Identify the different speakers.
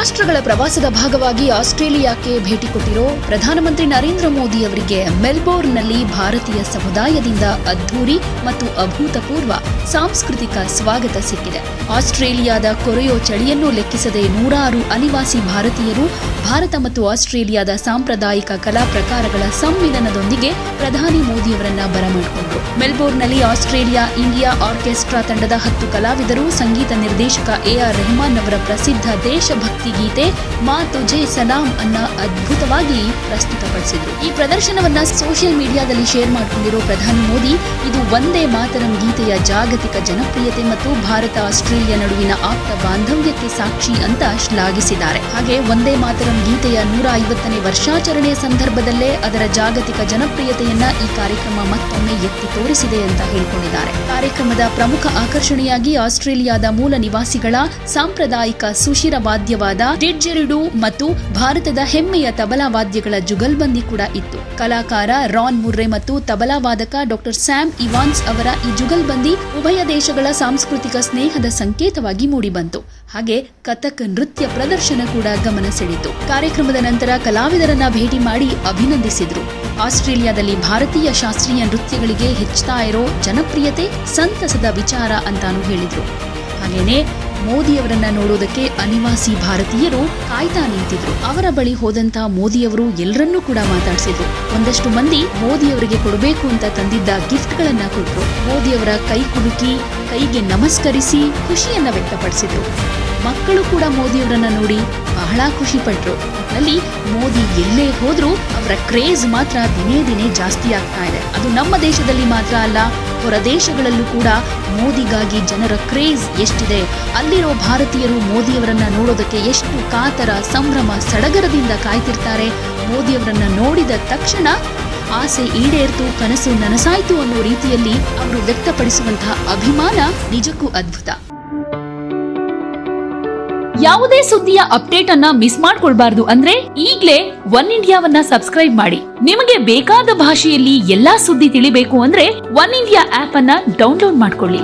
Speaker 1: ರಾಷ್ಟ್ರಗಳ ಪ್ರವಾಸದ ಭಾಗವಾಗಿ ಆಸ್ಟ್ರೇಲಿಯಾಕ್ಕೆ ಭೇಟಿ ಕೊಟ್ಟಿರೋ ಪ್ರಧಾನಮಂತ್ರಿ ನರೇಂದ್ರ ಮೋದಿ ಅವರಿಗೆ ಮೆಲ್ಬೋರ್ನ್ನಲ್ಲಿ ಭಾರತೀಯ ಸಮುದಾಯದಿಂದ ಅದ್ಧೂರಿ ಮತ್ತು ಅಭೂತಪೂರ್ವ ಸಾಂಸ್ಕೃತಿಕ ಸ್ವಾಗತ ಸಿಕ್ಕಿದೆ. ಆಸ್ಟ್ರೇಲಿಯಾದ ಕೊರೆಯೋ ಚಳಿಯನ್ನು ಲೆಕ್ಕಿಸದೆ ನೂರಾರು ಅನಿವಾಸಿ ಭಾರತೀಯರು ಭಾರತ ಮತ್ತು ಆಸ್ಟ್ರೇಲಿಯಾದ ಸಾಂಪ್ರದಾಯಿಕ ಕಲಾ ಪ್ರಕಾರಗಳ ಸಮ್ಮಿಲನದೊಂದಿಗೆ ಪ್ರಧಾನಿ ಮೋದಿಯವರನ್ನ ಬರಮಾಡಿಕೊಂಡರು. ಮೆಲ್ಬೋರ್ನ್ನಲ್ಲಿ ಆಸ್ಟ್ರೇಲಿಯಾ ಇಂಡಿಯಾ ಆರ್ಕೆಸ್ಟ್ರಾ ತಂಡದ 10 ಕಲಾವಿದರು ಸಂಗೀತ ನಿರ್ದೇಶಕ AR ರೆಹಮಾನ್ ಅವರ ಪ್ರಸಿದ್ಧ ದೇಶಭಕ್ತಿ ಗೀತೆ ಮಾ ತುಜೆ ಸಲಾಂ ಅನ್ನ ಅದ್ಭುತವಾಗಿ ಪ್ರಸ್ತುತಪಡಿಸಿದರು. ಈ ಪ್ರದರ್ಶನವನ್ನ ಸೋಷಿಯಲ್ ಮೀಡಿಯಾದಲ್ಲಿ ಶೇರ್ ಮಾಡಿಕೊಂಡಿರೋ ಪ್ರಧಾನಿ ಮೋದಿ, ಇದು ವಂದೇ ಮಾತರಂ ಗೀತೆಯ ಜಾಗತಿಕ ಜನಪ್ರಿಯತೆ ಮತ್ತು ಭಾರತ ಆಸ್ಟ್ರೇಲಿಯಾ ನಡುವಿನ ಆಪ್ತ ಬಾಂಧವ್ಯಕ್ಕೆ ಸಾಕ್ಷಿ ಅಂತ ಶ್ಲಾಘಿಸಿದ್ದಾರೆ. ಹಾಗೆ ವಂದೇ ಮಾತರಂ ಗೀತೆಯ 150ನೇ ವರ್ಷಾಚರಣೆಯ ಸಂದರ್ಭದಲ್ಲೇ ಅದರ ಜಾಗತಿಕ ಜನಪ್ರಿಯತೆಯನ್ನ ಈ ಕಾರ್ಯಕ್ರಮ ಮತ್ತೊಮ್ಮೆ ಎತ್ತಿ ತೋರಿಸಿದೆ ಅಂತ ಹೇಳಿಕೊಂಡಿದ್ದಾರೆ. ಕಾರ್ಯಕ್ರಮದ ಪ್ರಮುಖ ಆಕರ್ಷಣೆಯಾಗಿ ಆಸ್ಟ್ರೇಲಿಯಾದ ಮೂಲ ನಿವಾಸಿಗಳ ಸಾಂಪ್ರದಾಯಿಕ ಸುಶಿರ ವಾದ್ಯವಾದ ಡಿಡ್ಜೆರಿಡು ಮತ್ತು ಭಾರತದ ಹೆಮ್ಮೆಯ ತಬಲಾ ವಾದ್ಯಗಳ ಜುಗಲ್ಬಂದಿ ಕೂಡ ಇತ್ತು. ಕಲಾಕಾರ ರಾನ್ ಮುರ್ರೆ ಮತ್ತು ತಬಲಾ ವಾದಕ ಡಾಕ್ಟರ್ ಸ್ಯಾಮ್ ಇವಾನ್ಸ್ ಅವರ ಈ ಜುಗಲ್ಬಂದಿ ಉಭಯ ದೇಶಗಳ ಸಾಂಸ್ಕೃತಿಕ ಸ್ನೇಹದ ಸಂಕೇತವಾಗಿ ಮೂಡಿಬಂತು. ಹಾಗೆ ಕಥಕ್ ನೃತ್ಯ ಪ್ರದರ್ಶನ ಕೂಡ ಗಮನ ಸೆಳೆಯಿತು. ಕಾರ್ಯಕ್ರಮದ ನಂತರ ಕಲಾವಿದರನ್ನ ಭೇಟಿ ಮಾಡಿ ಅಭಿನಂದಿಸಿದ್ರು. ಆಸ್ಟ್ರೇಲಿಯಾದಲ್ಲಿ ಭಾರತೀಯ ಶಾಸ್ತ್ರೀಯ ನೃತ್ಯಗಳಿಗೆ ಹೆಚ್ಚುತ್ತಾ ಇರೋ ಜನಪ್ರಿಯತೆ ಸಂತಸದ ವಿಚಾರ ಅಂತಾನೂ ಹೇಳಿದ್ರು. ಹಾಗೇನೆ ಮೋದಿಯವರನ್ನ ನೋಡೋದಕ್ಕೆ ಅನಿವಾಸಿ ಭಾರತೀಯರು ಕಾಯ್ತಾ ನಿಂತಿದ್ರು. ಅವರ ಬಳಿ ಹೋದಂತ ಮೋದಿಯವರು ಎಲ್ಲರನ್ನೂ ಕೂಡ ಮಾತಾಡಿಸಿದ್ರು. ಒಂದಷ್ಟು ಮಂದಿ ಮೋದಿಯವರಿಗೆ ಕೊಡಬೇಕು ಅಂತ ತಂದಿದ್ದ ಗಿಫ್ಟ್ಗಳನ್ನ ಕೊಟ್ಟರು. ಮೋದಿಯವರ ಕೈ ಕುಲುಕಿ ಕೈಗೆ ನಮಸ್ಕರಿಸಿ ಖುಷಿಯನ್ನ ವ್ಯಕ್ತಪಡಿಸಿದ್ರು. ಮಕ್ಕಳು ಕೂಡ ಮೋದಿಯವರನ್ನ ನೋಡಿ ಬಹಳ ಖುಷಿ ಪಟ್ರು. ಅಲ್ಲಿ ಮೋದಿ ಎಲ್ಲೇ ಹೋದ್ರೂ ಅವರ ಕ್ರೇಜ್ ಮಾತ್ರ ದಿನೇ ದಿನೇ ಜಾಸ್ತಿ ಆಗ್ತಾ ಇದೆ. ಅದು ನಮ್ಮ ದೇಶದಲ್ಲಿ ಮಾತ್ರ ಅಲ್ಲ, ಹೊರ ದೇಶಗಳಲ್ಲೂ ಕೂಡ ಮೋದಿಗಾಗಿ ಜನರ ಕ್ರೇಜ್ ಎಷ್ಟಿದೆ. ಅಲ್ಲಿರೋ ಭಾರತೀಯರು ಮೋದಿಯವರನ್ನ ನೋಡೋದಕ್ಕೆ ಎಷ್ಟು ಕಾತರ, ಸಂಭ್ರಮ, ಸಡಗರದಿಂದ ಕಾಯ್ತಿರ್ತಾರೆ. ಮೋದಿಯವರನ್ನ ನೋಡಿದ ತಕ್ಷಣ ಆಸೆ ಈಡೇರ್ತು, ಕನಸು ನನಸಾಯ್ತು ಅನ್ನೋ ರೀತಿಯಲ್ಲಿ ಅವರು ವ್ಯಕ್ತಪಡಿಸುವಂತಹ ಅಭಿಮಾನ ನಿಜಕ್ಕೂ ಅದ್ಭುತ. ಯಾವುದೇ ಸುದ್ದಿಯ ಅಪ್ಡೇಟ್ ಅನ್ನ ಮಿಸ್ ಮಾಡ್ಕೊಳ್ಬಾರ್ದು ಅಂದ್ರೆ ಈಗ್ಲೇ ಒನ್ ಇಂಡಿಯಾವನ್ನ ಸಬ್ಸ್ಕ್ರೈಬ್ ಮಾಡಿ. ನಿಮಗೆ ಬೇಕಾದ ಭಾಷೆಯಲ್ಲಿ ಎಲ್ಲಾ ಸುದ್ದಿ ತಿಳಿಬೇಕು ಅಂದ್ರೆ ಒನ್ ಇಂಡಿಯಾ ಆಪ್ ಅನ್ನ ಡೌನ್ಲೋಡ್ ಮಾಡ್ಕೊಳ್ಳಿ.